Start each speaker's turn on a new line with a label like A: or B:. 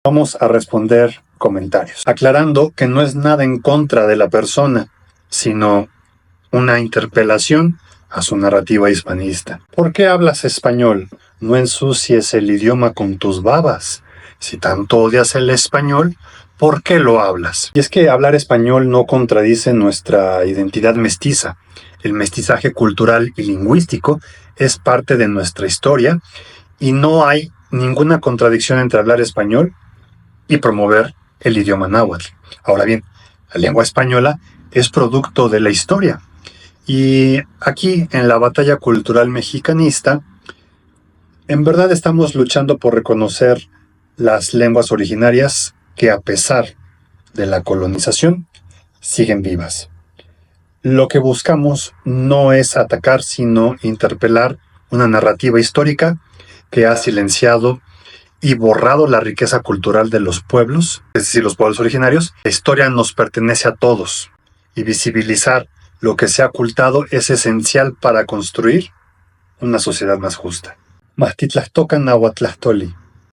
A: Vamos a responder comentarios, aclarando que no es nada en contra de la persona, sino una interpelación a su narrativa hispanista. ¿Por qué hablas español? No ensucies el idioma con tus babas. Si tanto odias el español, ¿por qué lo hablas? Y es que hablar español no contradice nuestra identidad mestiza. El mestizaje cultural y lingüístico es parte de nuestra historia y no hay ninguna contradicción entre hablar español y promover el idioma náhuatl. Ahora bien, la lengua española es producto de la historia. Y aquí, en la batalla cultural mexicanista, en verdad estamos luchando por reconocer las lenguas originarias que, a pesar de la colonización, siguen vivas. Lo que buscamos no es atacar, sino interpelar una narrativa histórica que ha silenciado y borrado la riqueza cultural de los pueblos, es decir, los pueblos originarios. La historia nos pertenece a todos y visibilizar lo que se ha ocultado es esencial para construir una sociedad más justa. Mahtitlastocan Nahuatlastoli.